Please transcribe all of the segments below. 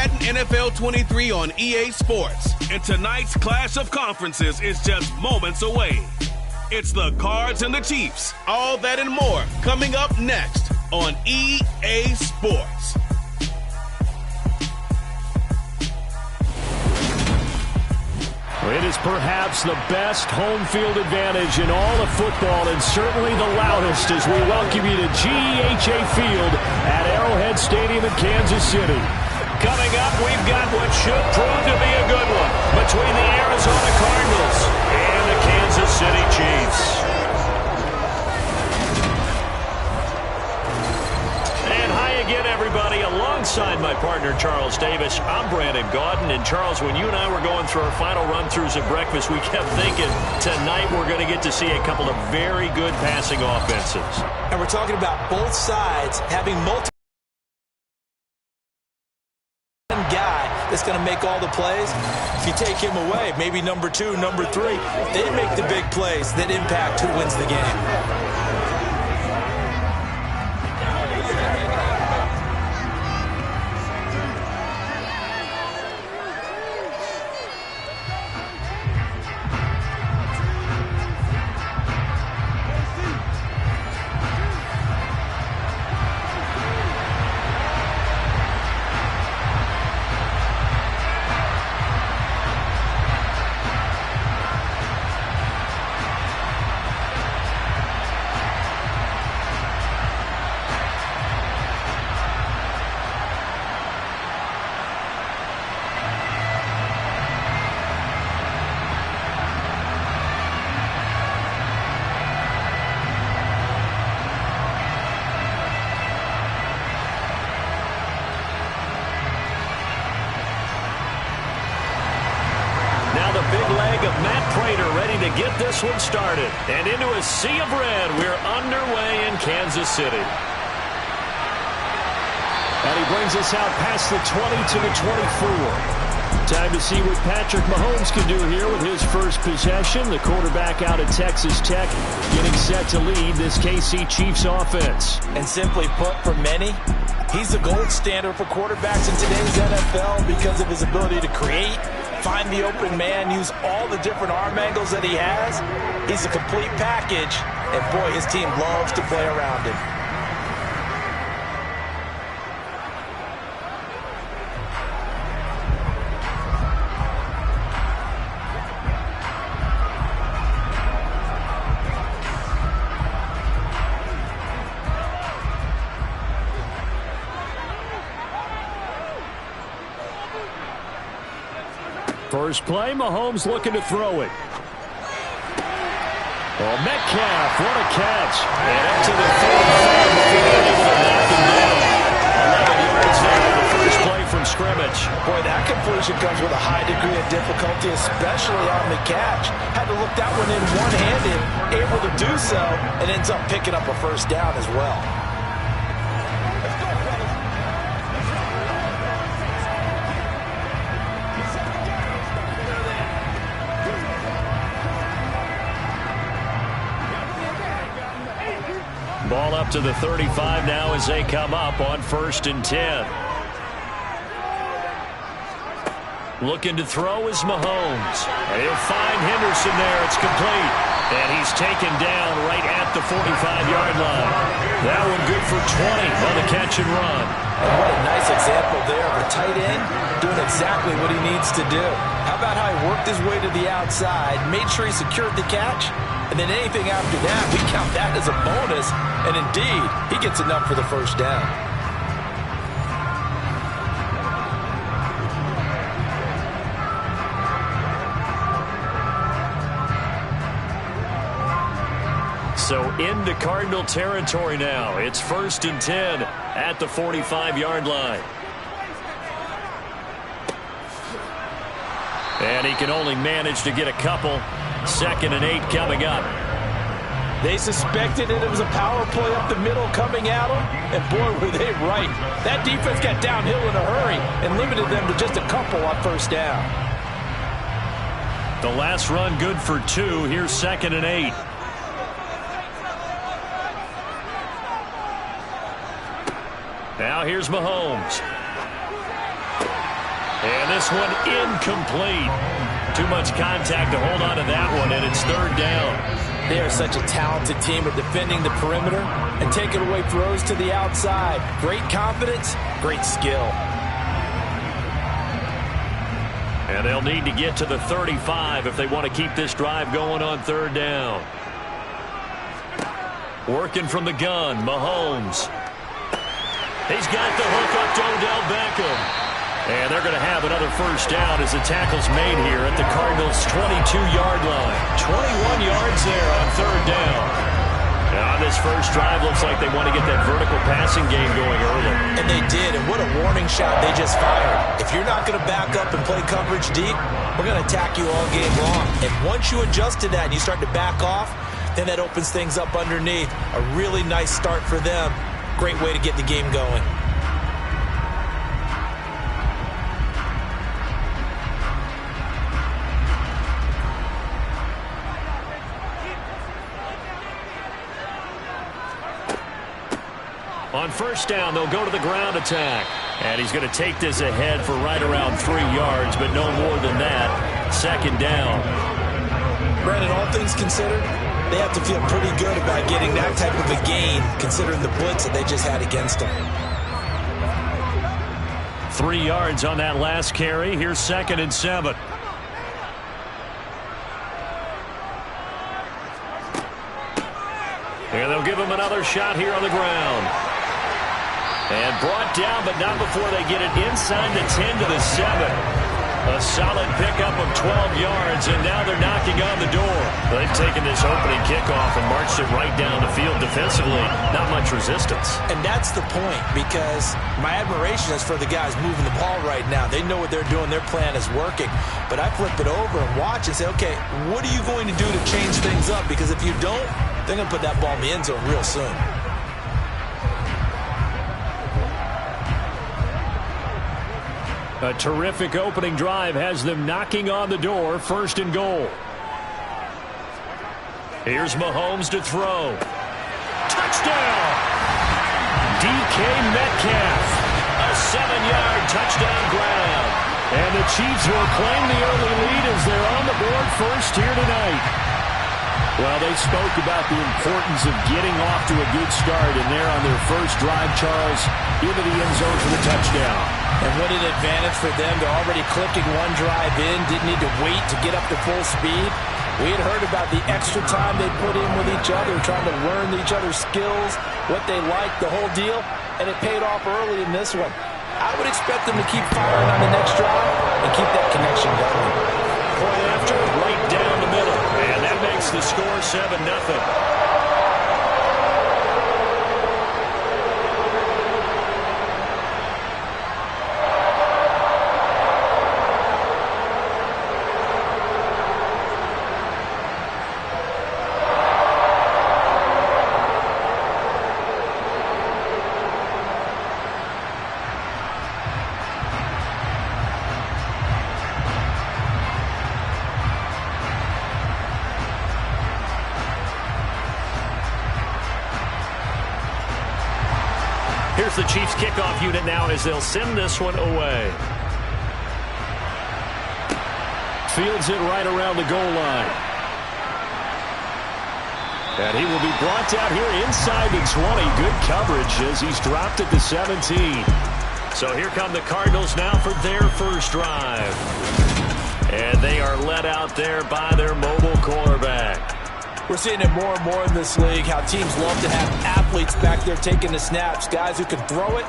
Madden NFL 23 on EA Sports. And tonight's clash of conferences is just moments away. It's the Cards and the Chiefs. All that and more coming up next on EA Sports. It is perhaps the best home field advantage in all of football, and certainly the loudest as we welcome you to GEHA Field at Arrowhead Stadium in Kansas City. Coming up, we've got what should prove to be a good one between the Arizona Cardinals and the Kansas City Chiefs. And hi again, everybody. Alongside my partner, Charles Davis, I'm Brandon Gaudin. And Charles, when you and I were going through our final run-throughs at breakfast, we kept thinking tonight we're going to get to see a couple of very good passing offenses. And we're talking about both sides having multiple guy that's going to make all the plays. If you take him away, maybe number 2, number 3, they make the big plays that impact who wins the game. Get this one started. And into a sea of red, we're underway in Kansas City. And he brings us out past the 20 to the 24. Time to see what Patrick Mahomes can do here with his first possession. The quarterback out of Texas Tech getting set to lead this KC Chiefs offense. And simply put, for many, he's the gold standard for quarterbacks in today's NFL because of his ability to create, find the open man, use all the different arm angles that he has. He's a complete package, and boy, his team loves to play around him. First play, Mahomes looking to throw it. Oh, Metcalf, what a catch. And up to the 45 before they're able to knock him down. 11 yards there, the first play from scrimmage. Boy, that completion comes with a high degree of difficulty, especially on the catch. Had to look that one in one-handed, able to do so, and ends up picking up a first down as well. Ball up to the 35 now as they come up on 1st and 10. Looking to throw is Mahomes. And he'll find Henderson there. It's complete. And he's taken down right at the 45-yard line. That one good for 20 on the catch and run. And what a nice example there of a tight end doing exactly what he needs to do. How about how he worked his way to the outside, made sure he secured the catch, and then anything after that, we count that as a bonus. And indeed, he gets enough for the first down. So into Cardinal territory now. It's 1st and 10 at the 45-yard line. And he can only manage to get a couple. 2nd and 8 coming up. They suspected it was a power play up the middle coming at them, and boy, were they right. That defense got downhill in a hurry and limited them to just a couple on first down. The last run good for 2. Here's 2nd and 8. Now here's Mahomes. And this one incomplete. Too much contact to hold on to that one, and it's third down. They are such a talented team at defending the perimeter and taking away throws to the outside. Great confidence, great skill. And they'll need to get to the 35 if they want to keep this drive going on third down. Working from the gun, Mahomes. He's got the hook up to Odell Beckham. And they're going to have another first down as the tackle's made here at the Cardinals' 22-yard line. 21 yards there on third down. Now, this first drive looks like they want to get that vertical passing game going early. And they did, and what a warning shot they just fired. If you're not going to back up and play coverage deep, we're going to attack you all game long. And once you adjust to that and you start to back off, then that opens things up underneath. A really nice start for them. Great way to get the game going. On first down, they'll go to the ground attack. And he's going to take this ahead for right around 3 yards, but no more than that. Second down. Brandon, all things considered, they have to feel pretty good about getting that type of a gain, considering the blitz that they just had against them. 3 yards on that last carry. Here's 2nd and 7. And they'll give him another shot here on the ground. And brought down, but not before they get it inside the 10 to the 7. A solid pickup of 12 yards, and now they're knocking on the door. They've taken this opening kickoff and marched it right down the field defensively. Not much resistance. And that's the point, because my admiration is for the guys moving the ball right now. They know what they're doing. Their plan is working. But I flip it over and watch and say, okay, what are you going to do to change things up? Because if you don't, they're going to put that ball in the end zone real soon. A terrific opening drive has them knocking on the door. 1st and goal. Here's Mahomes to throw. Touchdown! DK Metcalf. A 7-yard touchdown grab. And the Chiefs will claim the early lead as they're on the board first here tonight. Well, they spoke about the importance of getting off to a good start, and they're on their first drive, Charles, into the end zone for the touchdown. And what an advantage for them. They're already clicking one drive in, didn't need to wait to get up to full speed. We had heard about the extra time they put in with each other, trying to learn each other's skills, what they liked, the whole deal, and it paid off early in this one. I would expect them to keep firing on the next drive and keep that connection going. Point after, right down the middle. And that makes the score 7-0. Here's the Chiefs kickoff unit now as they'll send this one away. Fields it right around the goal line. And he will be brought down here inside the 20. Good coverage as he's dropped at the 17. So here come the Cardinals now for their first drive. And they are led out there by their mobile quarterback. We're seeing it more and more in this league, how teams love to have athletes back there taking the snaps, guys who can throw it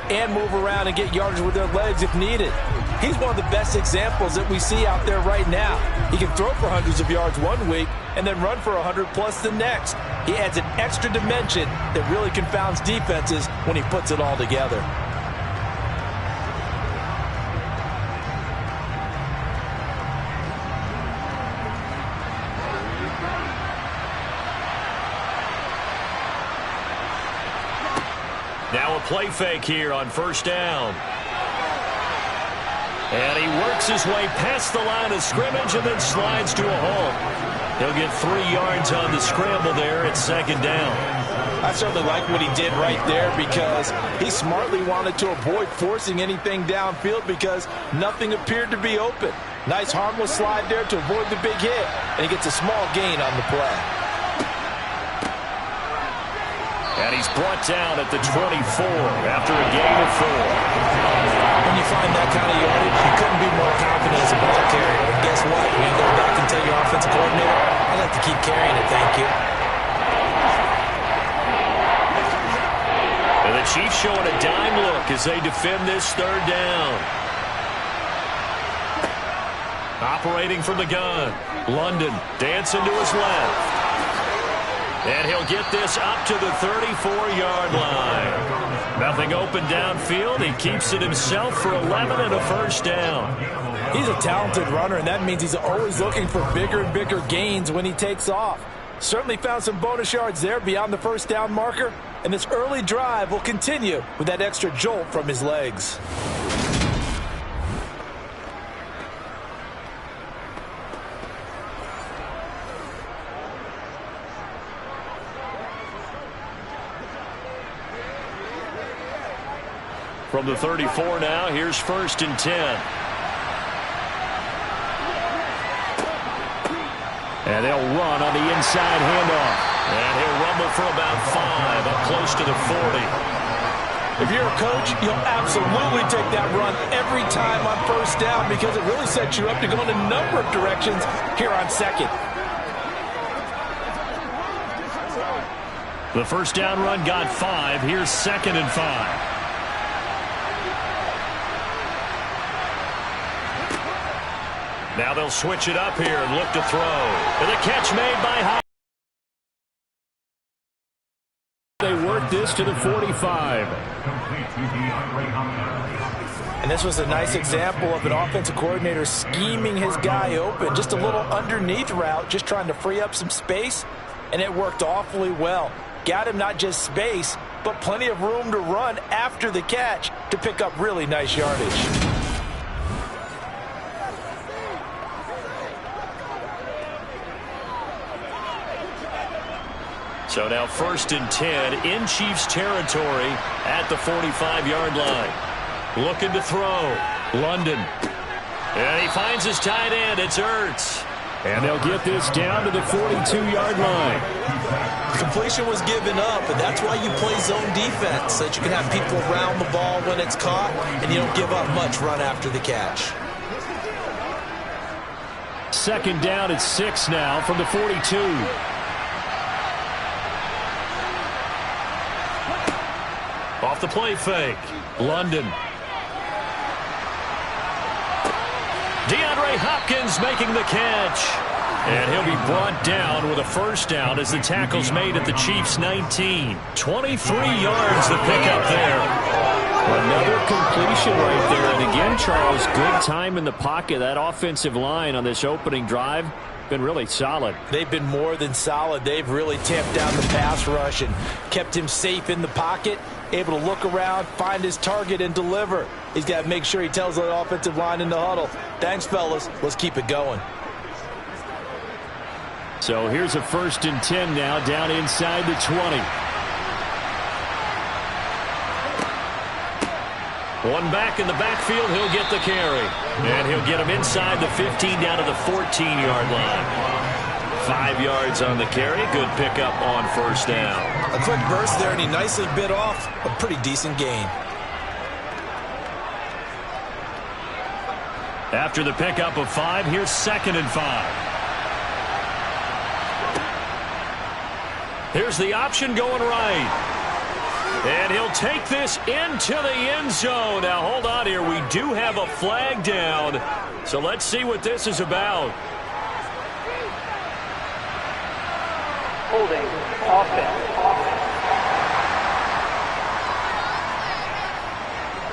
and move around and get yardage with their legs if needed. He's one of the best examples that we see out there right now. He can throw for hundreds of yards one week and then run for 100+ the next. He adds an extra dimension that really confounds defenses when he puts it all together. Now a play fake here on first down. And he works his way past the line of scrimmage and then slides to a hole. He'll get 3 yards on the scramble there at second down. I certainly like what he did right there because he smartly wanted to avoid forcing anything downfield because nothing appeared to be open. Nice harmless slide there to avoid the big hit, and he gets a small gain on the play. And he's brought down at the 24 after a gain of 4. When you find that kind of yardage, you couldn't be more confident as a ball carrier. And guess what? You're going to go back and tell your offensive coordinator, I'd like to keep carrying it, thank you. And the Chiefs showing a dime look as they defend this third down. Operating from the gun. London dancing to his left. And he'll get this up to the 34-yard line. Nothing open downfield. He keeps it himself for 11 and a first down. He's a talented runner, and that means he's always looking for bigger and bigger gains when he takes off. Certainly found some bonus yards there beyond the first down marker, and this early drive will continue with that extra jolt from his legs. From the 34 now, here's 1st and 10. And they'll run on the inside handoff. And he'll rumble for about 5, up close to the 40. If you're a coach, you'll absolutely take that run every time on first down because it really sets you up to go in a number of directions here on second. The first down run got 5. Here's 2nd and 5. Now they'll switch it up here and look to throw. And the catch made by Hopkins. They work this to the 45. And this was a nice example of an offensive coordinator scheming his guy open. Just a little underneath route, just trying to free up some space. And it worked awfully well. Got him not just space, but plenty of room to run after the catch to pick up really nice yardage. So now 1st and 10 in Chiefs territory at the 45-yard line. Looking to throw. London. And he finds his tight end. It's Ertz. And they'll get this down to the 42-yard line. Completion was given up, and that's why you play zone defense, so that you can have people around the ball when it's caught, and you don't give up much run after the catch. 2nd down at 6 now from the 42. Off the play fake. London. DeAndre Hopkins making the catch. And he'll be brought down with a first down as the tackle's made at the Chiefs' 19. 23 yards the pickup there. Another completion right there. And again, Charles, good time in the pocket. That offensive line on this opening drive been really solid. They've been more than solid. They've really tamped down the pass rush and kept him safe in the pocket, able to look around, find his target, and deliver. He's got to make sure he tells the offensive line in the huddle, thanks, fellas. Let's keep it going. So here's a 1st and 10 now down inside the 20. One back in the backfield, he'll get the carry. And he'll get him inside the 15 down to the 14-yard line. 5 yards on the carry. Good pickup on first down. A quick burst there, and he nicely bit off a pretty decent gain. After the pickup of 5, here's 2nd and 5. Here's the option going right. And he'll take this into the end zone. Now, hold on here. We do have a flag down. So let's see what this is about. Holding. Offense.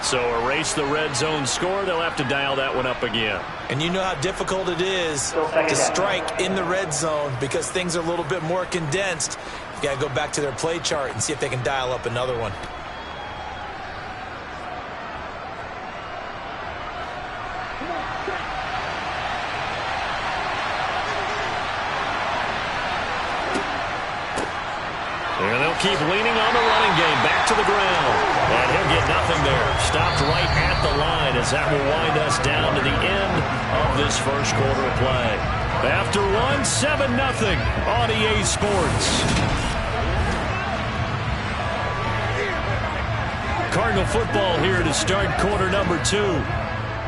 So erase the red zone score. They'll have to dial that one up again. And you know how difficult it is to strike in the red zone because things are a little bit more condensed. You got to go back to their play chart and see if they can dial up another one. They'll keep leaning on the running game. Back to the ground. And he'll get nothing there. Stopped right at the line as that will wind us down to the end of this first quarter of play. After one, 7-0 on EA Sports. Cardinal football here to start quarter number 2,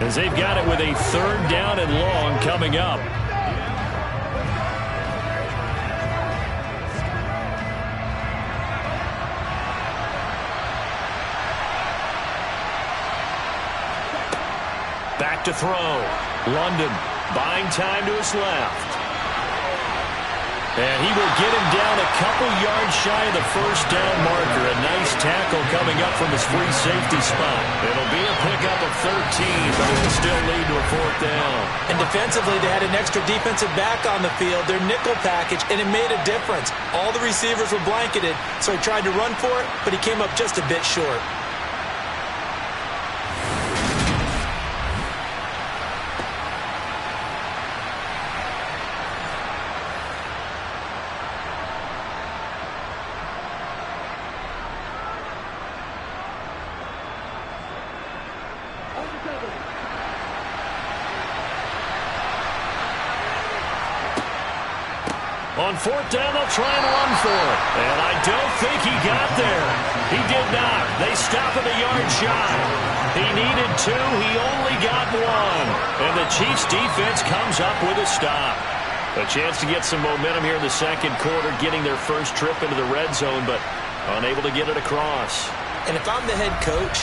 as they've got it with a 3rd down and long coming up. Back to throw. London buying time to his left. And he will get him down a couple yards shy of the first down marker. A nice tackle coming up from his free safety spot. It'll be a pickup of 13, but it will still lead to a 4th down. And defensively, they had an extra defensive back on the field, their nickel package, and it made a difference. All the receivers were blanketed, so he tried to run for it, but he came up just a bit short. On 4th down, they'll try and run for it. And I don't think he got there. He did not. They stop at the yard shy. He needed 2. He only got 1. And the Chiefs' defense comes up with a stop. A chance to get some momentum here in the second quarter, getting their first trip into the red zone, but unable to get it across. And if I'm the head coach,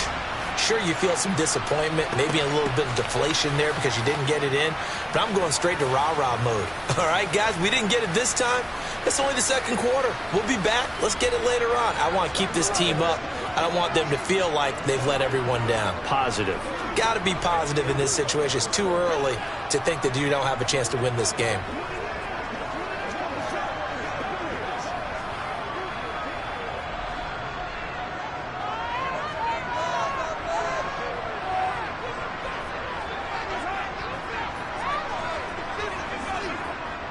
sure, you feel some disappointment, maybe a little bit of deflation there because you didn't get it in, but I'm going straight to rah-rah mode. All right, guys, we didn't get it this time. It's only the second quarter. We'll be back. Let's get it later on. I want to keep this team up. I don't want them to feel like they've let everyone down. Positive. Got to be positive in this situation. It's too early to think that you don't have a chance to win this game.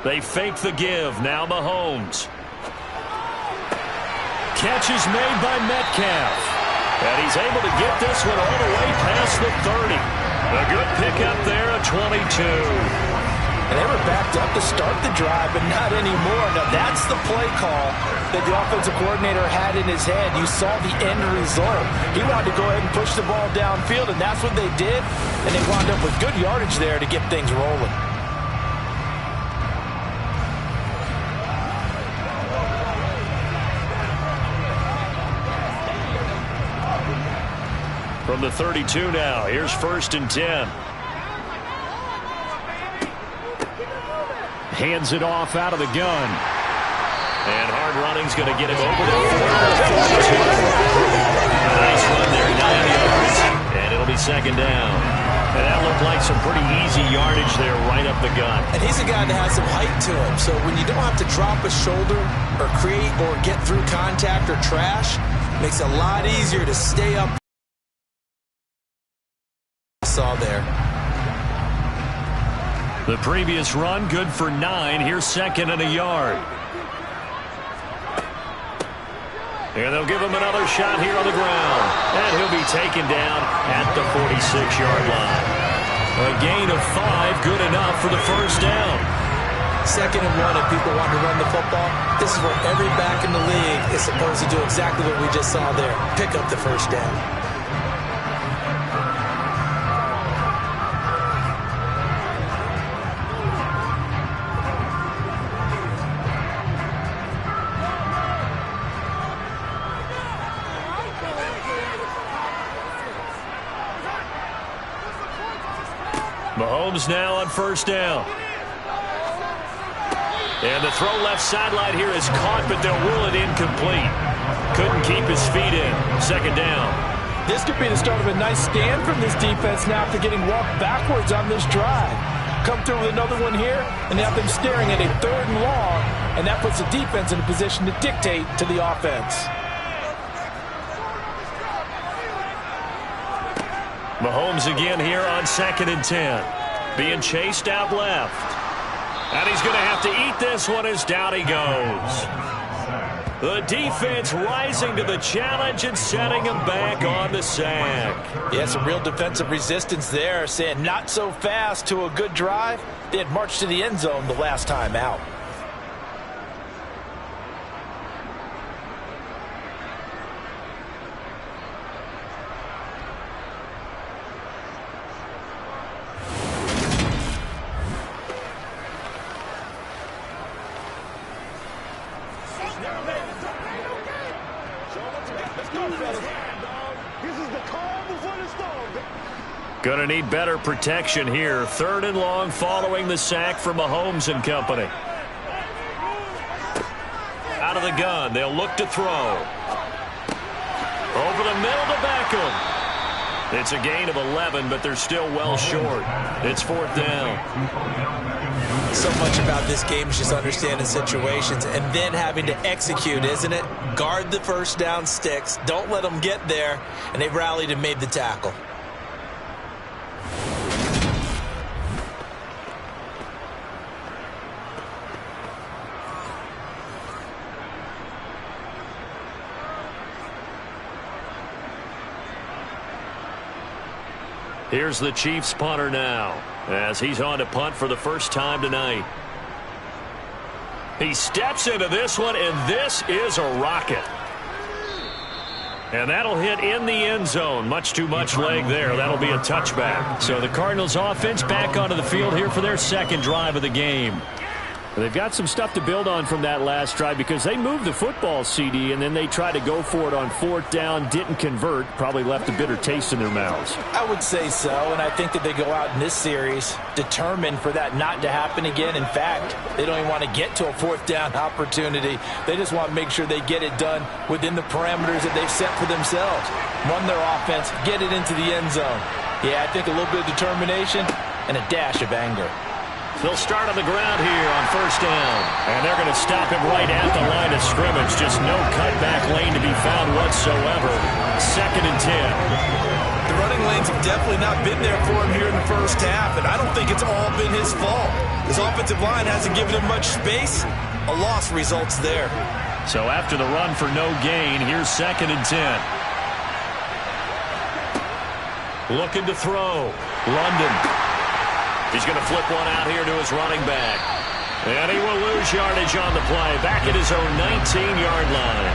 They fake the give. Now Mahomes. Catch is made by Metcalf. And he's able to get this one all the way past the 30. A good pickup there, a 22. And they were backed up to start the drive, but not anymore. Now, that's the play call that the offensive coordinator had in his head. You saw the end result. He wanted to go ahead and push the ball downfield, and that's what they did. And they wound up with good yardage there to get things rolling. From the 32 now, here's 1st and 10. Hands it off out of the gun. And hard running's going to get him over the 42. A nice run there, 9 yards. And it'll be 2nd down. And that looked like some pretty easy yardage there right up the gut. And he's a guy that has some height to him. So when you don't have to drop a shoulder or create or get through contact or trash, it makes it a lot easier to stay up. Saw there. The previous run good for 9. Here's 2nd and a yard. And they'll give him another shot here on the ground. And he'll be taken down at the 46-yard line. A gain of 5, good enough for the 1st down. 2nd and 1, if people want to run the football, this is where every back in the league is supposed to do exactly what we just saw there. Pick up the 1st down. Mahomes now on 1st down. And the throw left sideline here is caught, but they'll rule it incomplete. Couldn't keep his feet in. 2nd down. This could be the start of a nice stand from this defense now after getting walked backwards on this drive. Come through with another one here, and they have them staring at a 3rd and long, and that puts the defense in a position to dictate to the offense. Mahomes again here on 2nd and 10. Being chased out left. And he's going to have to eat this one as down he goes. The defense rising to the challenge and setting him back on the sack. Yeah, some real defensive resistance there, saying not so fast to a good drive. They had marched to the end zone the last time out. Going to need better protection here. 3rd and long following the sack from Mahomes and company. Out of the gun. They'll look to throw. Over the middle to Beckham. It's a gain of 11, but they're still well short. It's 4th down. So much about this game is just understanding situations and then having to execute, isn't it? Guard the first down sticks. Don't let them get there. And they rallied and made the tackle. Here's the Chiefs punter now as he's on to punt for the first time tonight. He steps into this one, and this is a rocket. And that'll hit in the end zone. Much too much leg there. That'll be a touchback. So the Cardinals offense back onto the field here for their second drive of the game. They've got some stuff to build on from that last drive because they moved the football, CD, and then they tried to go for it on 4th down, didn't convert, probably left a bitter taste in their mouths. I would say so, and I think that they go out in this series determined for that not to happen again. In fact, they don't even want to get to a 4th down opportunity. They just want to make sure they get it done within the parameters that they've set for themselves. Run their offense, get it into the end zone. Yeah, I think a little bit of determination and a dash of anger. They'll start on the ground here on 1st down. And they're going to stop him right at the line of scrimmage. Just no cutback lane to be found whatsoever. 2nd and 10. The running lanes have definitely not been there for him here in the first half, and I don't think it's all been his fault. His offensive line hasn't given him much space. A loss results there. So after the run for no gain, here's 2nd and 10. Looking to throw. London. He's going to flip one out here to his running back. And he will lose yardage on the play. Back at his own 19-yard line.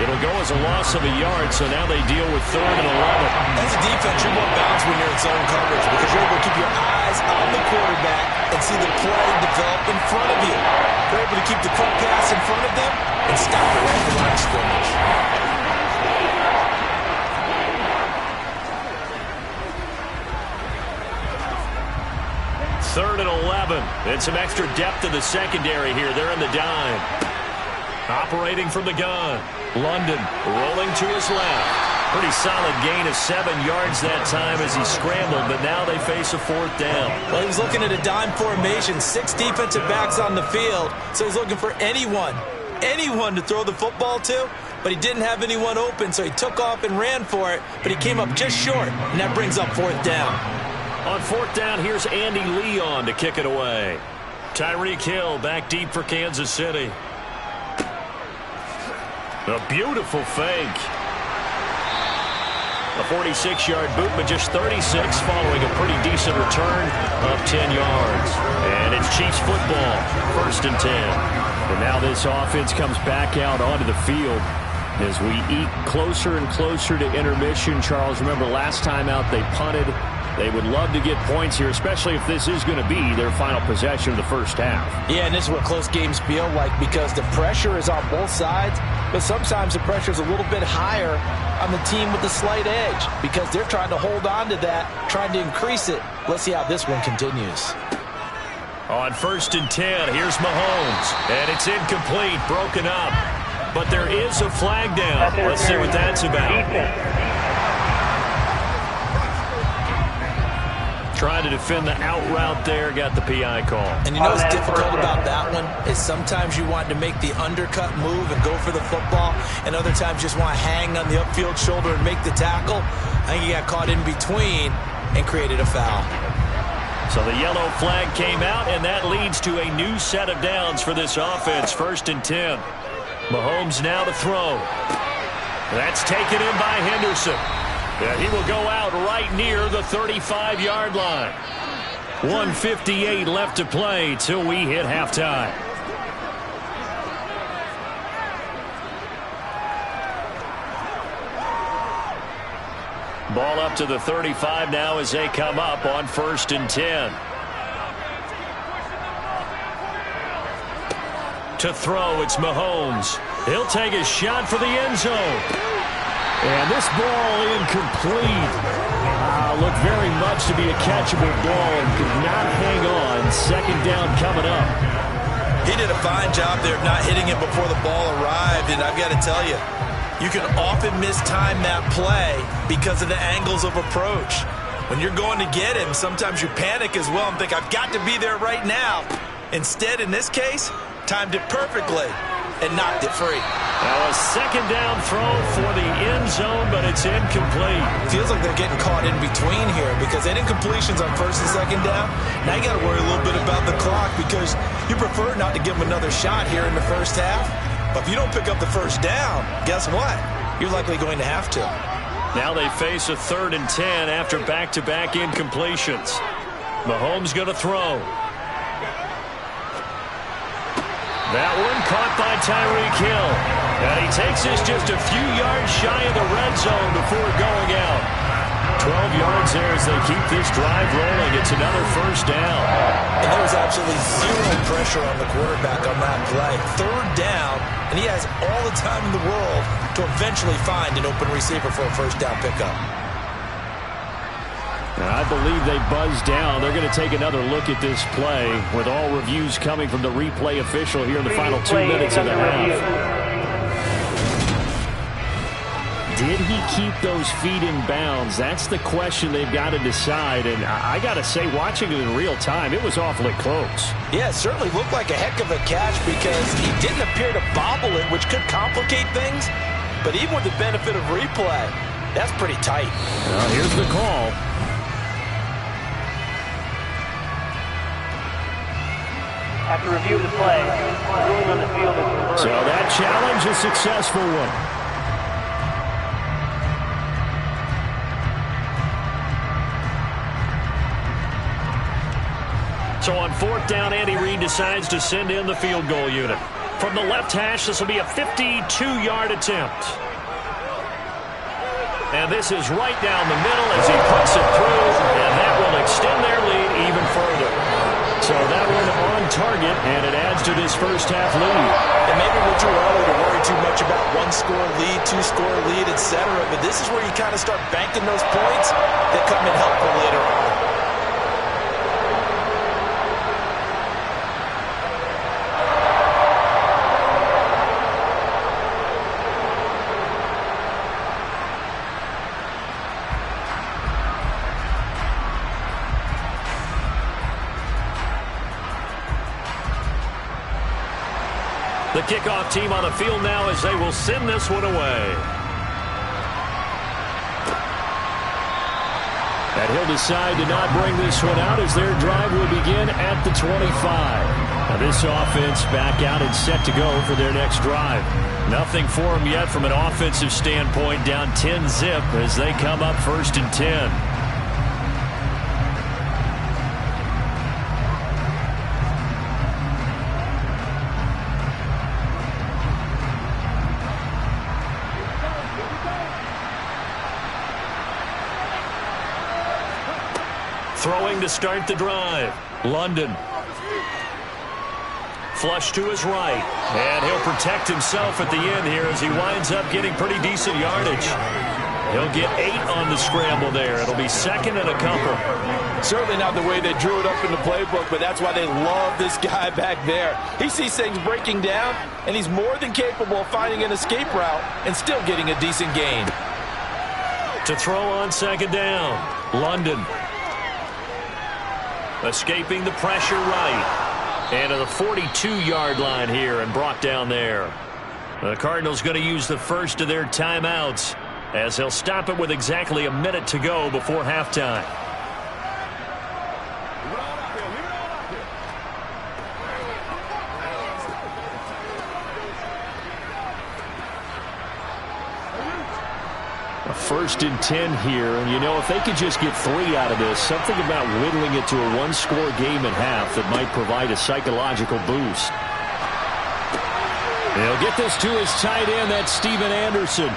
It'll go as a loss of a yard, so now they deal with 3rd and 11. As a defense, you're more balanced when you're in zone coverage because you're able to keep your eyes on the quarterback and see the play develop in front of you. You're able to keep the quick pass in front of them and stop it right at the line of scrimmage. Third and 11. And some extra depth in the secondary here. They're in the dime. Operating from the gun. London rolling to his left. Pretty solid gain of 7 yards that time as he scrambled, but now they face a 4th down. Well, he was looking at a dime formation, 6 defensive backs on the field, so he's looking for anyone to throw the football to, but he didn't have anyone open, so he took off and ran for it, but he came up just short, and that brings up 4th down. On 4th down, here's Andy Leon to kick it away. Tyreek Hill back deep for Kansas City. A beautiful fake. A 46-yard boot, but just 36 following a pretty decent return of 10 yards. And it's Chiefs football, 1st and 10. And now this offense comes back out onto the field as we eke closer and closer to intermission. Charles, remember last time out they punted. They would love to get points here, especially if this is going to be their final possession of the first half. Yeah, and this is what close games feel like because the pressure is on both sides, but sometimes the pressure is a little bit higher on the team with the slight edge because they're trying to hold on to that, trying to increase it. Let's see how this one continues. On 1st and 10, here's Mahomes, and it's incomplete, broken up. But there is a flag down. Let's see what that's about. Trying to defend the out route there, got the PI call. And you know what's difficult about that one is sometimes you want to make the undercut move and go for the football, and other times you just want to hang on the upfield shoulder and make the tackle. I think he got caught in between and created a foul. So the yellow flag came out, and that leads to a new set of downs for this offense. 1st and 10. Mahomes now to throw. That's taken in by Henderson. And he will go out right near the 35-yard line. 1:58 left to play till we hit halftime. Ball up to the 35 now as they come up on 1st and 10. To throw, it's Mahomes. He'll take a shot for the end zone. And this ball incomplete. Looked very much to be a catchable ball and could not hang on. 2nd down coming up. He did a fine job there of not hitting it before the ball arrived, and I've got to tell you, you can often mistime that play because of the angles of approach. When you're going to get him, sometimes you panic as well and think, I've got to be there right now. Instead, in this case, timed it perfectly and knocked it free. Now a 2nd down throw for the end zone, but it's incomplete. Feels like they're getting caught in between here because they didn't completions on 1st and 2nd down. Now you got to worry a little bit about the clock because you prefer not to give them another shot here in the first half. But if you don't pick up the 1st down, guess what? You're likely going to have to. Now they face a 3rd and 10 after back-to-back incompletions. Mahomes going to throw. That one caught by Tyreek Hill. And he takes this just a few yards shy of the red zone before going out. 12 yards there as they keep this drive rolling. It's another 1st down. And there was absolutely zero pressure on the quarterback on that play. 3rd down, and he has all the time in the world to eventually find an open receiver for a 1st down pickup. I believe they buzzed down. They're going to take another look at this play with all reviews coming from the replay official here in the final 2 minutes of the half. Did he keep those feet in bounds? That's the question they've got to decide. And I got to say, watching it in real time, it was awfully close. Yeah, it certainly looked like a heck of a catch because he didn't appear to bobble it, which could complicate things. But even with the benefit of replay, that's pretty tight. Well, here's the call. After review of the play, ruling on the field is reversed. So that challenge, a successful one. So on 4th down, Andy Reid decides to send in the field goal unit. From the left hash, this will be a 52-yard attempt. And this is right down the middle as he puts it through, and that will extend their lead even further. So that one on target, and it adds to this first half lead. And maybe we're too early to worry too much about 1-score lead, 2-score lead, etc. But this is where you kind of start banking those points that come in helpful later on. The kickoff team on the field now as they will send this one away. And he'll decide to not bring this one out as their drive will begin at the 25. Now this offense back out and set to go for their next drive. Nothing for them yet from an offensive standpoint, down 10-zip as they come up 1st and 10. Throwing to start the drive. London. Flush to his right. And he'll protect himself at the end here as he winds up getting pretty decent yardage. He'll get 8 on the scramble there. It'll be 2nd and a couple. Certainly not the way they drew it up in the playbook, but that's why they love this guy back there. He sees things breaking down, and he's more than capable of finding an escape route and still getting a decent gain. To throw on 2nd down. London. Escaping the pressure right. And to the 42-yard line here and brought down there. The Cardinals going to use the first of their timeouts as he'll stop it with exactly a minute to go before halftime. 1st and 10 here, and you know, if they could just get 3 out of this, something about whittling it to a 1-score game at half that might provide a psychological boost. He'll get this to his tight end, that's Steven Anderson.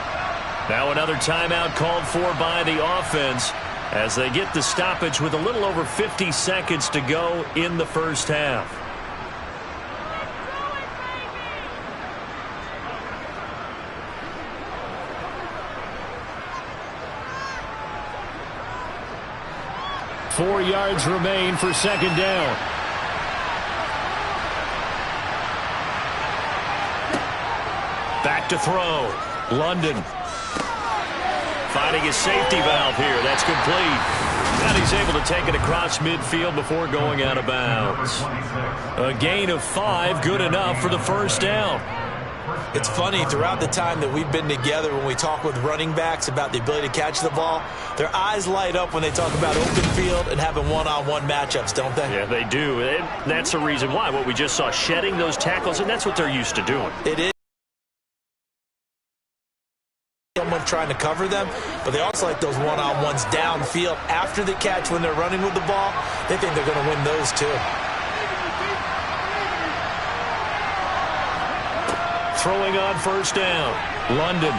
Now another timeout called for by the offense as they get the stoppage with a little over 50 seconds to go in the first half. Four yards remain for 2nd down. Back to throw. London finding his safety valve here. That's complete. And he's able to take it across midfield before going out of bounds. A gain of 5, good enough for the first down. It's funny, throughout the time that we've been together, when we talk with running backs about the ability to catch the ball, their eyes light up when they talk about open field and having one-on-one matchups, don't they? Yeah, they do. And that's the reason why. What we just saw, shedding those tackles, and that's what they're used to doing. It is. Someone trying to cover them, but they also like those one-on-ones downfield after the catch when they're running with the ball. They think they're going to win those too. Throwing on first down. London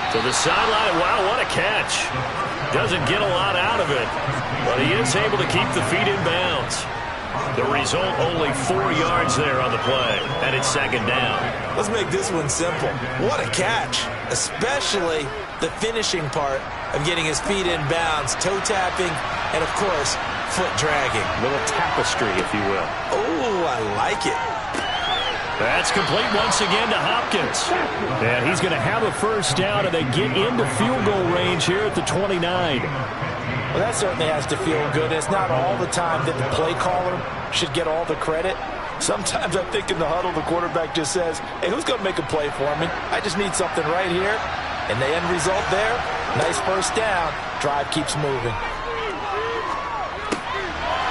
to the sideline. Wow, what a catch. Doesn't get a lot out of it, but he is able to keep the feet in bounds. The result, only 4 yards there on the play, and it's 2nd down. Let's make this one simple. What a catch, especially the finishing part of getting his feet in bounds, toe tapping, and of course, foot dragging. A little tapestry, if you will. Oh, I like it. That's complete once again to Hopkins. And he's going to have a first down, and they get into field goal range here at the 29. Well, that certainly has to feel good. It's not all the time that the play caller should get all the credit. Sometimes I think in the huddle, the quarterback just says, hey, who's going to make a play for me? I just need something right here. And the end result there, nice first down. Drive keeps moving.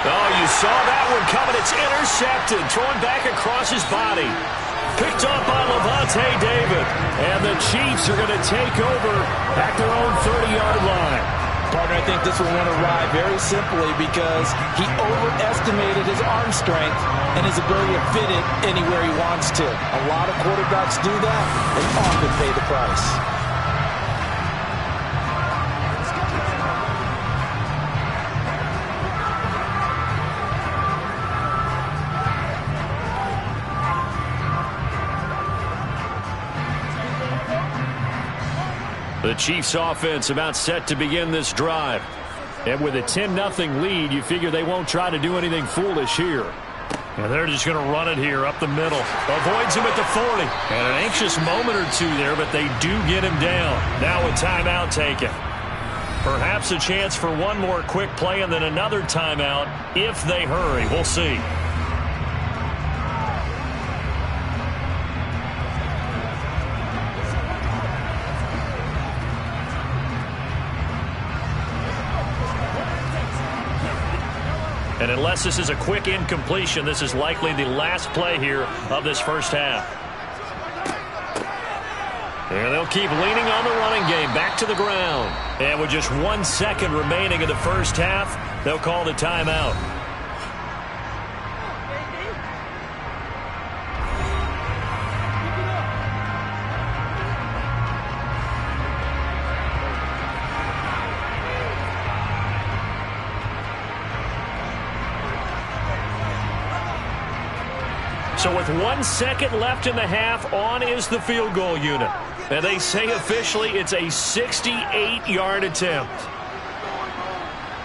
Oh, you saw that one coming. It's intercepted. Thrown back across his body. Picked up by Levante David. And the Chiefs are going to take over at their own 30-yard line. Partner, I think this one went awry very simply because he overestimated his arm strength and his ability to fit it anywhere he wants to. A lot of quarterbacks do that and often pay the price. The Chiefs offense about set to begin this drive. And with a 10-0 lead, you figure they won't try to do anything foolish here. And they're just going to run it here up the middle. Avoids him at the 40. And an anxious moment or two there, but they do get him down. Now a timeout taken. Perhaps a chance for one more quick play and then another timeout if they hurry. We'll see. And unless this is a quick incompletion, this is likely the last play here of this first half. And they'll keep leaning on the running game back to the ground. And with just 1 second remaining in the first half, they'll call the timeout. So with 1 second left in the half, on is the field goal unit. And they say officially it's a 68-yard attempt.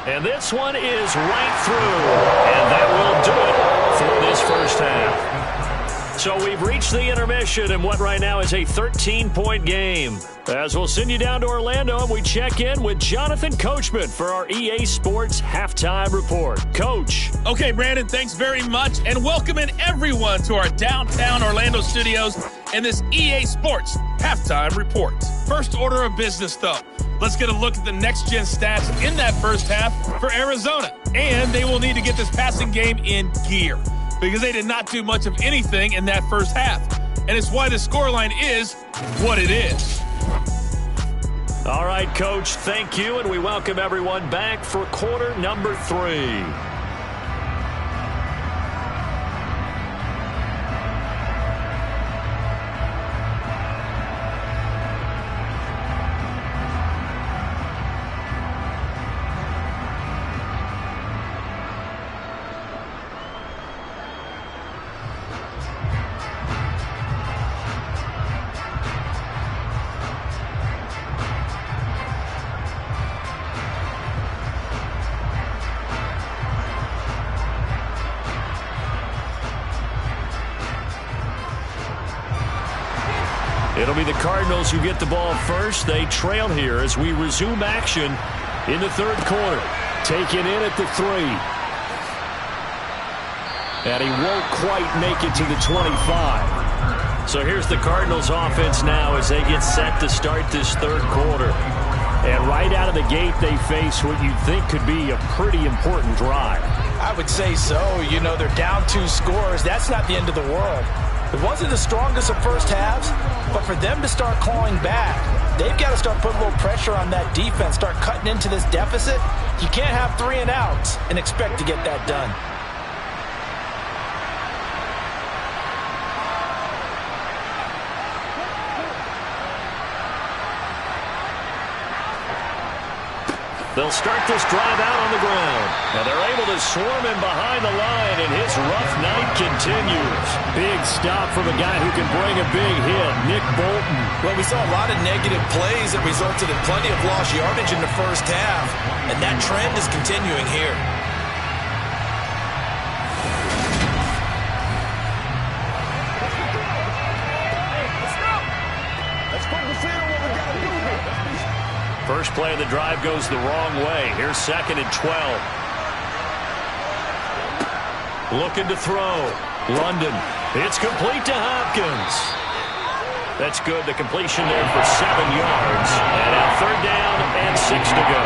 And this one is right through. And that will do it for this first half. So we've reached the intermission in what right now is a 13-point game. As we'll send you down to Orlando and we check in with Jonathan Coachman for our EA Sports Halftime Report. Coach. Okay, Brandon, thanks very much. And welcoming everyone to our downtown Orlando studios and this EA Sports Halftime Report. First order of business, though. Let's get a look at the next-gen stats in that first half for Arizona. And they will need to get this passing game in gear because they did not do much of anything in that first half. And it's why the scoreline is what it is. All right, Coach, thank you, and we welcome everyone back for quarter number 3. It'll be the Cardinals who get the ball first. They trail here as we resume action in the third quarter. Taken in at the 3. And he won't quite make it to the 25. So here's the Cardinals offense now as they get set to start this third quarter. And right out of the gate, they face what you'd think could be a pretty important drive. I would say so. You know, they're down 2 scores. That's not the end of the world. It wasn't the strongest of first halves, but for them to start clawing back, they've got to start putting a little pressure on that defense, start cutting into this deficit. You can't have 3 and outs and expect to get that done. They'll start this drive out on the ground. Now they're able to swarm him behind the line, and his rough night continues. Big stop from a guy who can bring a big hit, Nick Bolton. Well, we saw a lot of negative plays that resulted in plenty of lost yardage in the first half, and that trend is continuing here. First play of the drive goes the wrong way. Here's 2nd and 12. Looking to throw. London. It's complete to Hopkins. That's good. The completion there for 7 yards. And now 3rd down and 6 to go.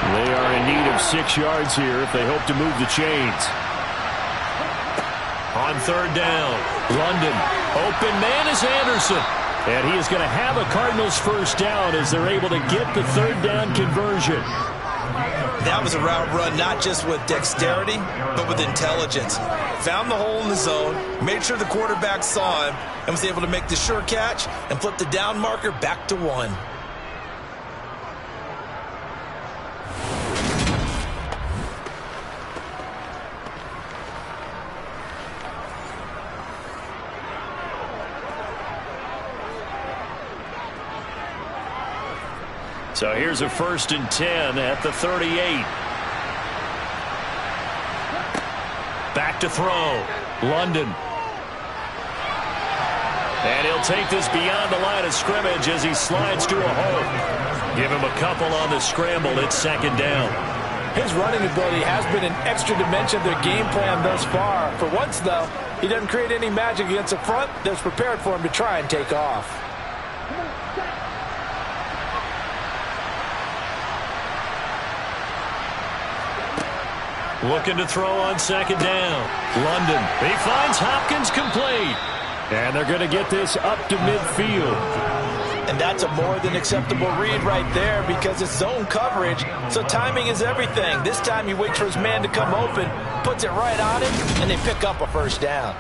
They are in need of 6 yards here if they hope to move the chains. On 3rd down, London. Open man is Anderson. And he is going to have a Cardinals first down as they're able to get the 3rd down conversion. That was a route run not just with dexterity, but with intelligence. Found the hole in the zone, made sure the quarterback saw him, and was able to make the sure catch and flip the down marker back to 1. So here's a 1st and 10 at the 38. Back to throw. London. And he'll take this beyond the line of scrimmage as he slides to a hole. Give him a couple on the scramble. It's 2nd down. His running ability has been an extra dimension of their game plan thus far. For once, though, he doesn't create any magic against the front that's prepared for him to try and take off. Looking to throw on 2nd down. London. He finds Hopkins complete. And they're going to get this up to midfield. And that's a more than acceptable read right there because it's zone coverage, so timing is everything. This time he waits for his man to come open, puts it right on him, and they pick up a first down.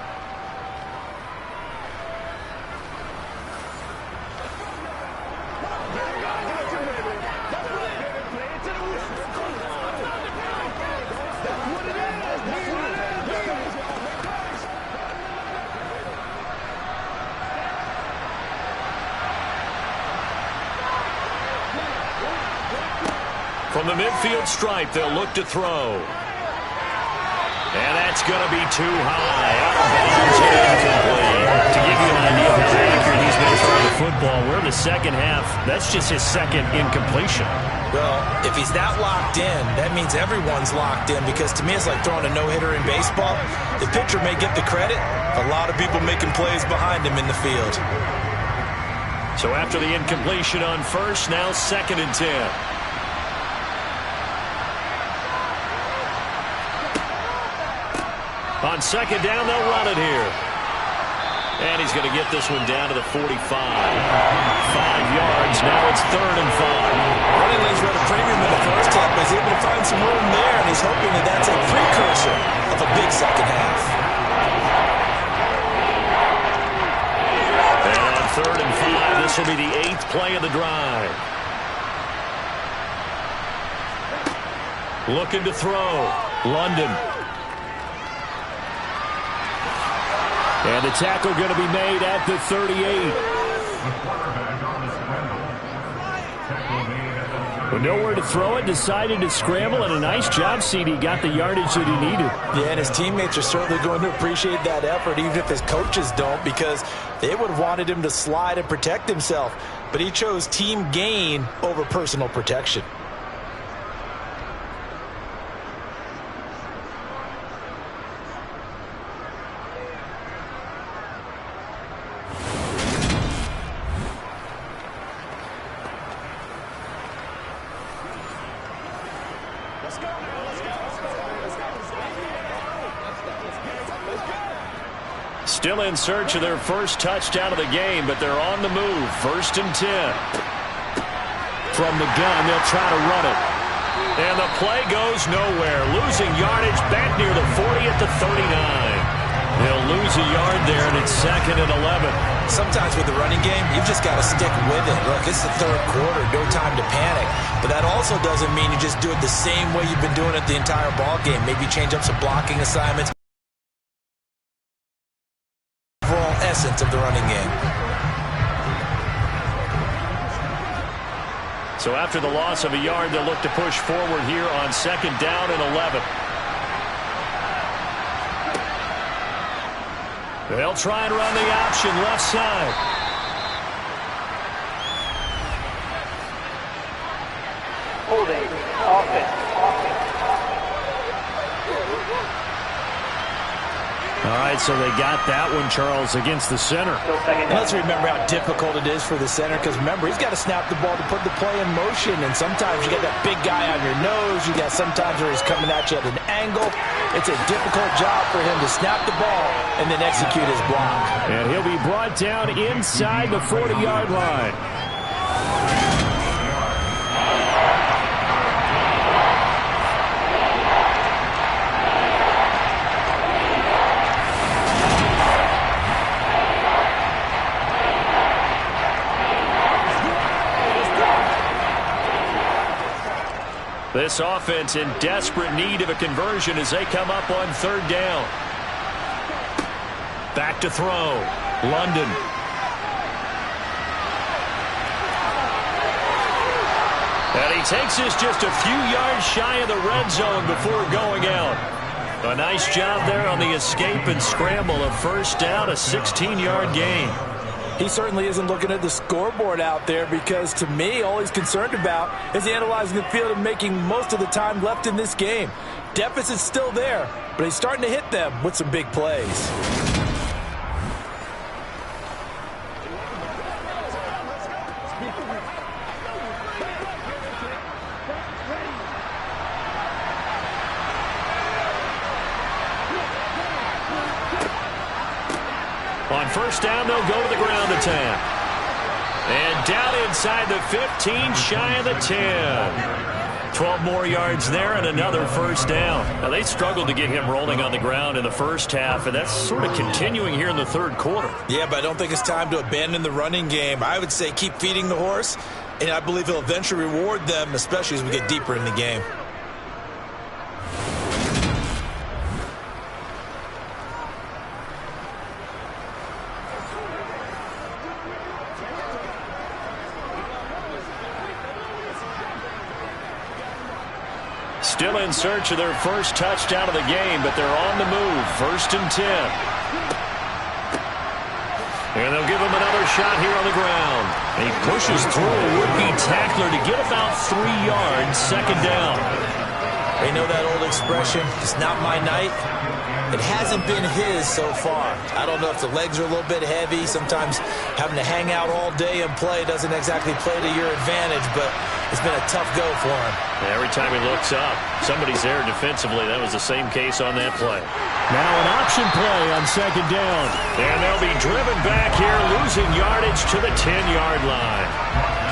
From the midfield stripe, they'll look to throw. And that's going to be too high. Out of bounds and incomplete. To give you an idea of how accurate he's been throwing the football, we're in the second half. That's just his 2nd incompletion. Well, if he's that locked in, that means everyone's locked in because to me it's like throwing a no-hitter in baseball. The pitcher may get the credit. A lot of people making plays behind him in the field. So after the incompletion on 1st, now 2nd and 10. On second down, they'll run it here. And he's going to get this one down to the 45. 5 yards. Now it's 3rd and 5. Running lanes run a premium in the first half, but he's able to find some room there, and he's hoping that that's a precursor of a big second half. And on 3rd and 5, this will be the 8th play of the drive. Looking to throw. London. And the tackle going to be made at the 38. With nowhere to throw it, decided to scramble, and a nice job, CD. Got the yardage that he needed. Yeah, and his teammates are certainly going to appreciate that effort, even if his coaches don't, because they would have wanted him to slide and protect himself. But he chose team gain over personal protection. Still in search of their first touchdown of the game, but they're on the move. 1st and 10. From the gun, they'll try to run it. And the play goes nowhere. Losing yardage back near the 40 at the 39. They'll lose a yard there, and it's 2nd and 11. Sometimes with the running game, you've just got to stick with it. Look, it's the 3rd quarter, no time to panic. But that also doesn't mean you just do it the same way you've been doing it the entire ball game. Maybe change up some blocking assignments. Essence of the running game. So after the loss of a yard, they'll look to push forward here on 2nd down and 11. They'll try and run the option left side. Holding. Offense. All right, so they got that one, Charles, against the center. And let's remember how difficult it is for the center, because remember, he's got to snap the ball to put the play in motion, and sometimes you got that big guy on your nose. You got sometimes where he's coming at you at an angle. It's a difficult job for him to snap the ball and then execute his block. And he'll be brought down inside the 40-yard line. This offense in desperate need of a conversion as they come up on 3rd down. Back to throw. London. And he takes this just a few yards shy of the red zone before going out. A nice job there on the escape and scramble. A 1st down, a 16-yard gain. He certainly isn't looking at the scoreboard out there, because to me, all he's concerned about is analyzing the field and making most of the time left in this game. Deficit's still there, but he's starting to hit them with some big plays. On 1st down, they'll go to the ground attack. And down inside the 15, shy of the 10. 12 more yards there and another 1st down. Now, they struggled to get him rolling on the ground in the first half, and that's sort of continuing here in the 3rd quarter. Yeah, but I don't think it's time to abandon the running game. I would say keep feeding the horse, and I believe he'll eventually reward them, especially as we get deeper in the game. Still in search of their first touchdown of the game, but they're on the move. 1st and 10. And they'll give him another shot here on the ground. He pushes through a would-be tackler to get about 3 yards. 2nd down. They know that old expression, it's not my night. It hasn't been his so far. I don't know if the legs are a little bit heavy. Sometimes having to hang out all day and play doesn't exactly play to your advantage, but it's been a tough go for him. Every time he looks up, somebody's there defensively. That was the same case on that play. Now an option play on second down. And they'll be driven back here, losing yardage to the 10-yard line.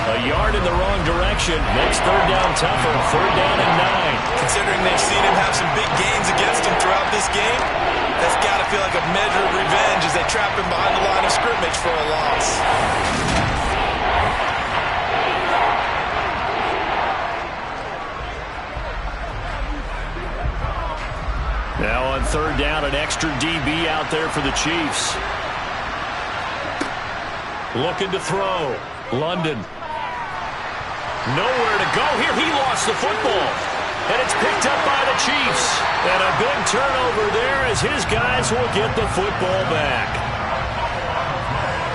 A yard in the wrong direction makes third down tougher. Third down and 9. Considering they've seen him have some big gains against him throughout this game, that's got to feel like a measure of revenge as they trap him behind the line of scrimmage for a loss. Now on third down, an extra DB out there for the Chiefs. Looking to throw. London. Nowhere to go here. He lost the football. And it's picked up by the Chiefs. And a big turnover there as his guys will get the football back.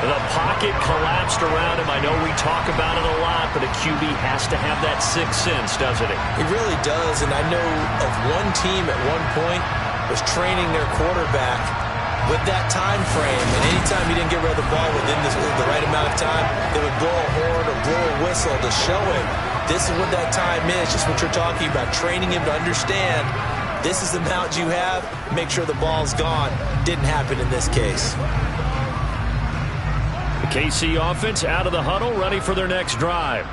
The pocket collapsed around him. I know we talk about it a lot, but a QB has to have that sixth sense, doesn't it? He really does, and I know of one team at one point was training their quarterback with that time frame, and anytime he didn't get rid of the ball within the right amount of time, they would blow a horn or blow a whistle to show him this is what that time is, just what you're talking about, training him to understand this is the amount you have, make sure the ball's gone. Didn't happen in this case. The KC offense out of the huddle, ready for their next drive.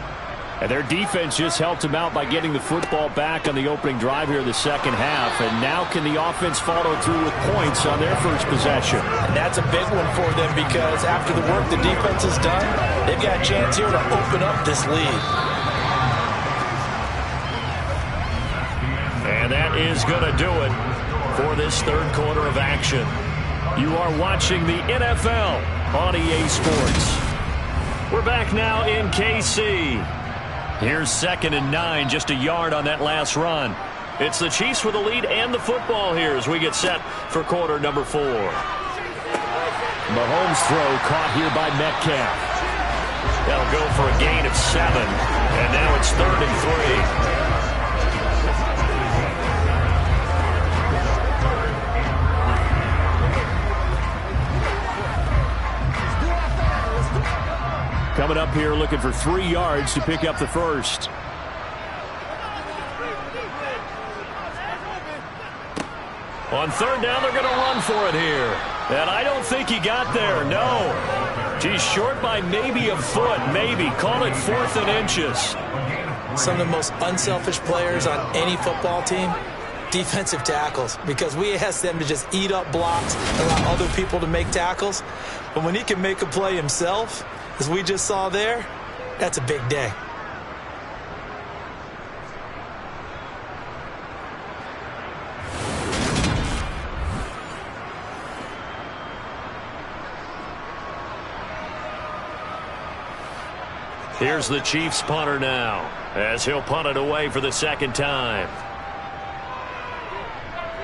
And their defense just helped them out by getting the football back on the opening drive here in the second half. And now can the offense follow through with points on their first possession? And that's a big one for them because after the work the defense has done, they've got a chance here to open up this lead. And that is going to do it for this third quarter of action. You are watching the NFL on EA Sports. We're back now in KC. Here's 2nd and 9, just a yard on that last run. It's the Chiefs with the lead and the football here as we get set for quarter number 4. Mahomes' throw caught here by Metcalf. That'll go for a gain of 7, and now it's 3rd and 3. Coming up here looking for 3 yards to pick up the first. On third down, they're going to run for it here. And I don't think he got there, no. He's short by maybe a foot, maybe. Call it 4th and inches. Some of the most unselfish players on any football team, defensive tackles, because we ask them to just eat up blocks and allow other people to make tackles. But when he can make a play himself, as we just saw there, that's a big day. Here's the Chiefs punter now, as he'll punt it away for the second time.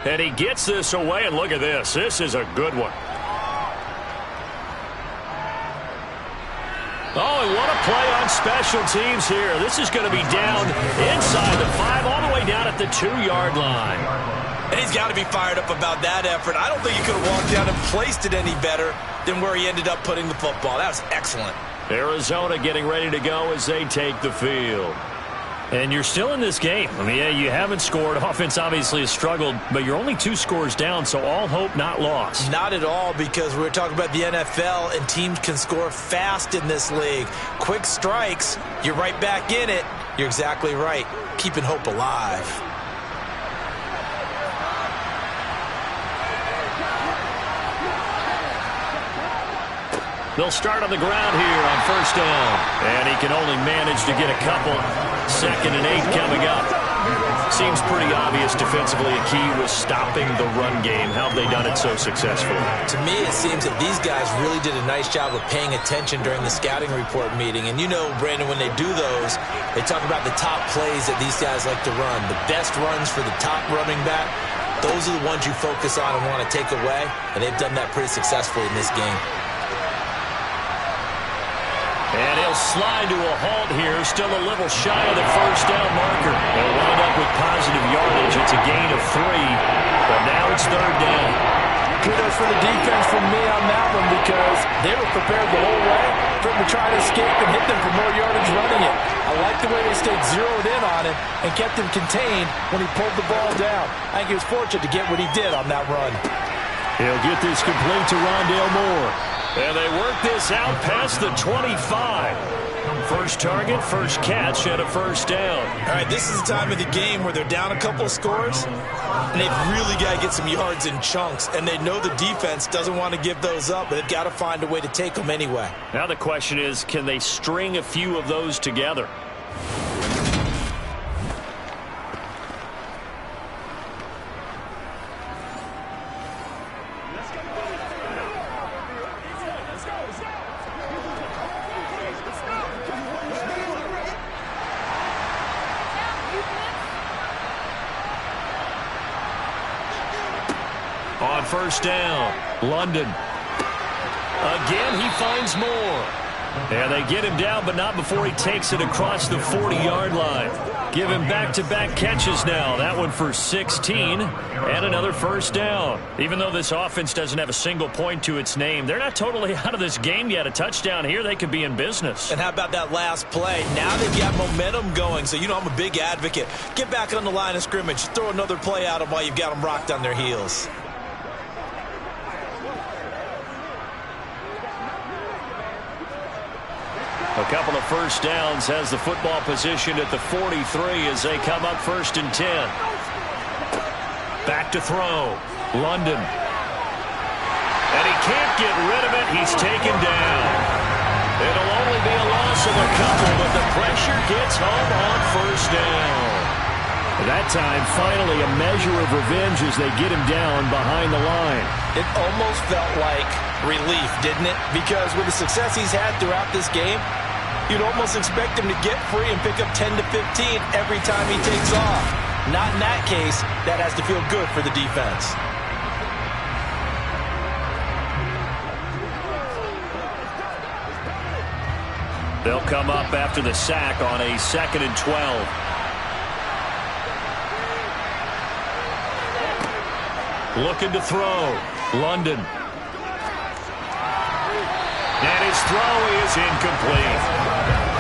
And he gets this away, and look at this. This is a good one. Oh, and what a play on special teams here. This is going to be down inside the 5, all the way down at the 2-yard line. And he's got to be fired up about that effort. I don't think he could have walked down and placed it any better than where he ended up putting the football. That was excellent. Arizona getting ready to go as they take the field. And you're still in this game. I mean, yeah, you haven't scored. Offense obviously has struggled, but you're only 2 scores down, so all hope not lost. Not at all, because we're talking about the NFL, and teams can score fast in this league. Quick strikes, you're right back in it. You're exactly right. Keeping hope alive. They'll start on the ground here on first down. And he can only manage to get a couple. 2nd and 8 coming up. Seems pretty obvious defensively a key was stopping the run game. How have they done it so successfully? To me, it seems that these guys really did a nice job of paying attention during the scouting report meeting. And you know, Brandon, when they do those, they talk about the top plays that these guys like to run. The best runs for the top running back, those are the ones you focus on and want to take away. And they've done that pretty successfully in this game. And he'll They'll slide to a halt here, still a little shy of the first down marker. They'll wind up with positive yardage. It's a gain of 3, but now it's third down. Kudos for the defense from me on that one because they were prepared the whole way for him to try to escape and hit them for more yardage running it. I like the way they stayed zeroed in on him and kept him contained when he pulled the ball down. I think he was fortunate to get what he did on that run. He'll get this complete to Rondale Moore. And they work this out past the 25. First target, first catch, and a first down. All right, this is the time of the game where they're down a couple of scores, and they've really got to get some yards in chunks, and they know the defense doesn't want to give those up, but they've got to find a way to take them anyway. Now the question is, can they string a few of those together? On first down, London. Again, he finds more. And they get him down, but not before he takes it across the 40-yard line. Give him back-to-back catches now. That one for 16 and another first down. Even though this offense doesn't have a single point to its name, they're not totally out of this game yet. A touchdown here, they could be in business. And how about that last play? Now they've got momentum going. So, you know, I'm a big advocate. Get back on the line of scrimmage. Throw another play at them while you've got them rocked on their heels. A couple of first downs has the football position at the 43 as they come up 1st and 10. Back to throw. London. And he can't get rid of it. He's taken down. It'll only be a loss of a couple, but the pressure gets home on first down. That time, finally, a measure of revenge as they get him down behind the line. It almost felt like relief, didn't it? Because with the success he's had throughout this game, you'd almost expect him to get free and pick up 10 to 15 every time he takes off. Not in that case. That has to feel good for the defense. They'll come up after the sack on a 2nd and 12. Looking to throw. London. And his throw is incomplete.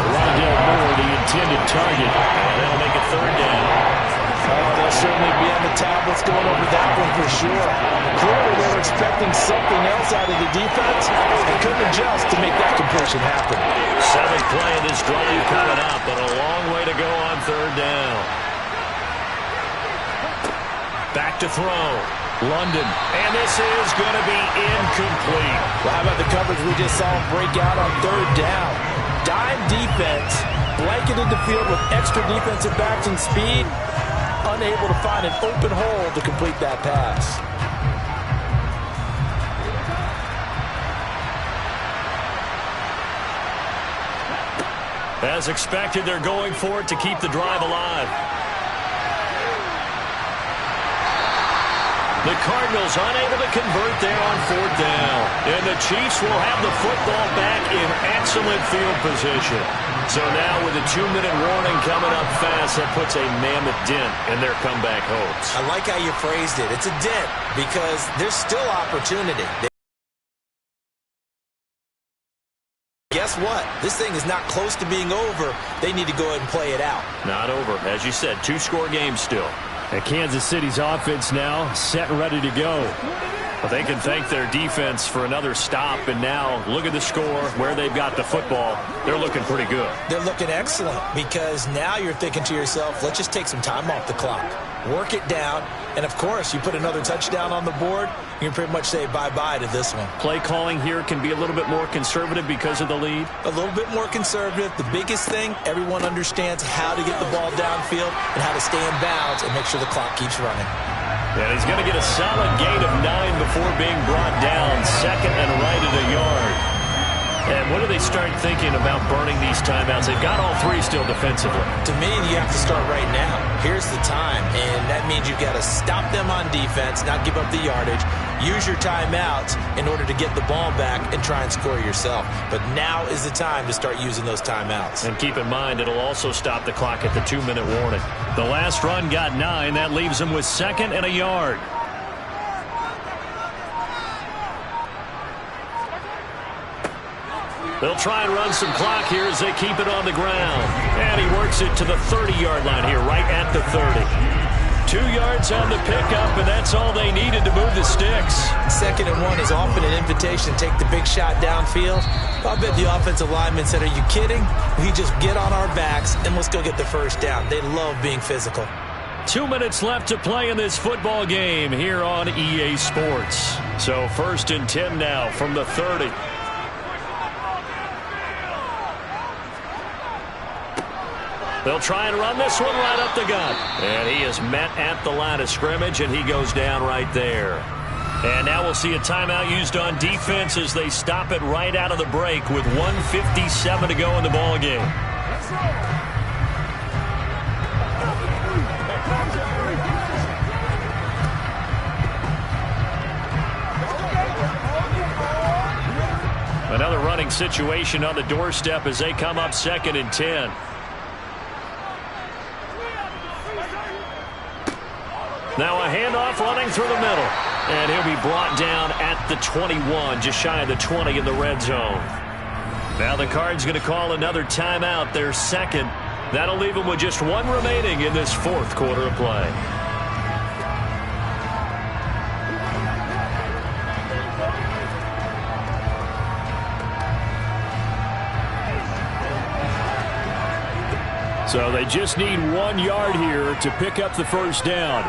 Rondale Moore, the intended target. And that'll make it third down. Oh, they'll certainly be on the tablets going over that one for sure. Clearly they were expecting something else out of the defense and couldn't adjust to make that completion happen. 7th play of this drive coming up, but a long way to go on third down. Back to throw. London. And this is going to be incomplete. Well, how about the coverage we just saw him break out on third down? Dime defense, blanketed the field with extra defensive backs and speed, unable to find an open hole to complete that pass. As expected, they're going for it to keep the drive alive. The Cardinals unable to convert there on 4th down. And the Chiefs will have the football back in excellent field position. So now with a 2-minute warning coming up fast, that puts a mammoth dent in their comeback hopes. I like how you phrased it. It's a dent because there's still opportunity. Guess what? This thing is not close to being over. They need to go ahead and play it out. Not over. As you said, 2-score game still. And Kansas City's offense now set and ready to go. But they can thank their defense for another stop. And now look at the score, where they've got the football. They're looking pretty good. They're looking excellent because now you're thinking to yourself, let's just take some time off the clock. Work it down. And, of course, you put another touchdown on the board, you can pretty much say bye-bye to this one. Play calling here can be a little bit more conservative because of the lead. A little bit more conservative. The biggest thing, everyone understands how to get the ball downfield and how to stay in bounds and make sure the clock keeps running. And he's going to get a solid gain of 9 before being brought down, 2nd and right at a yard. And when do they start thinking about burning these timeouts? They've got all 3 still defensively. To me, you have to start right now. Here's the time, and that That means you've got to stop them on defense, not give up the yardage, use your timeouts in order to get the ball back and try and score yourself. But now is the time to start using those timeouts. And keep in mind, it'll also stop the clock at the 2-minute warning. The last run got 9. That leaves them with 2nd and a yard. They'll try and run some clock here as they keep it on the ground. And he works it to the 30-yard line here, right at the 30. 2 yards on the pickup, and that's all they needed to move the sticks. 2nd and 1 is often an invitation to take the big shot downfield. I'll bet the offensive lineman said, are you kidding? We just get on our backs and let's go get the first down. They love being physical. 2 minutes left to play in this football game here on EA Sports. So 1st and 10 now from the 30. They'll try and run this one right up the gut. And he is met at the line of scrimmage, and he goes down right there. And now we'll see a timeout used on defense as they stop it right out of the break with 1:57 to go in the ball game. Another running situation on the doorstep as they come up 2nd and 10. Now a handoff running through the middle. And he'll be brought down at the 21, just shy of the 20 in the red zone. Now the Cards going to call another timeout, their 2nd. That'll leave them with just 1 remaining in this 4th quarter of play. So they just need 1 yard here to pick up the first down.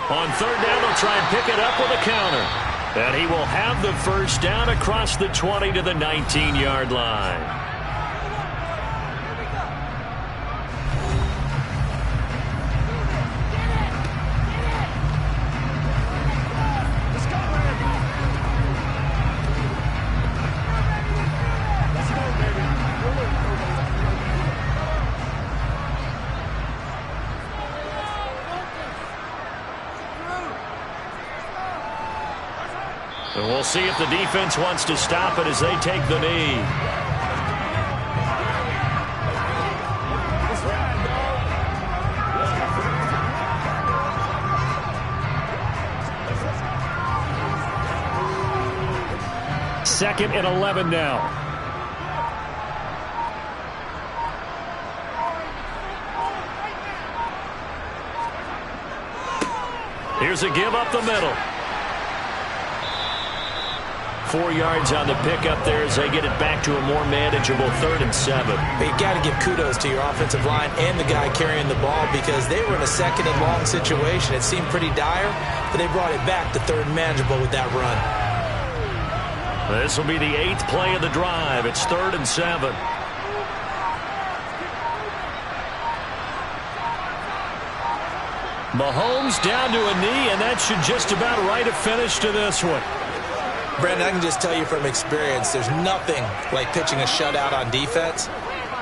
On 3rd down, they'll try and pick it up with a counter. And he will have the first down across the 20 to the 19-yard line. And we'll see if the defense wants to stop it as they take the knee. Second and 11 now. Here's a give up the middle. 4 yards on the pickup there as they get it back to a more manageable 3rd and 7. But you got to give kudos to your offensive line and the guy carrying the ball because they were in a 2nd and long situation. It seemed pretty dire, but they brought it back to 3rd and manageable with that run. This will be the 8th play of the drive. It's 3rd and 7. Mahomes down to a knee, and that should just about write a finish to this one. Brandon, I can just tell you from experience, there's nothing like pitching a shutout on defense,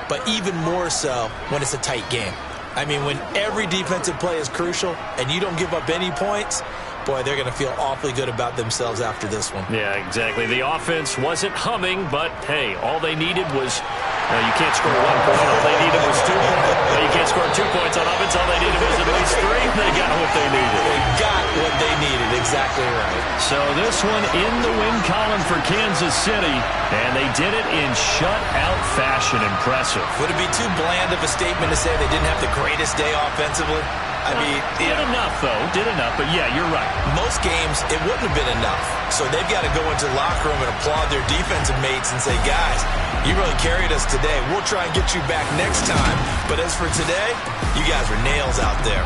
but even more so when it's a tight game. I mean, when every defensive play is crucial and you don't give up any points, boy, they're going to feel awfully good about themselves after this one. Yeah, exactly. The offense wasn't humming, but, hey, all they needed was, you can't score 1 point. All they needed was 2 points. You can't score 2 points on offense. All they needed was at least 3. They got what they needed. They got what they needed. Exactly right. So this one in the win column for Kansas City, and they did it in shutout fashion. Impressive. Would it be too bland of a statement to say they didn't have the greatest day offensively? I mean, did enough, though. Did enough, but yeah, you're right. Most games, it wouldn't have been enough. So they've got to go into the locker room and applaud their defensive mates and say, guys, you really carried us today. We'll try and get you back next time. But as for today, you guys were nails out there.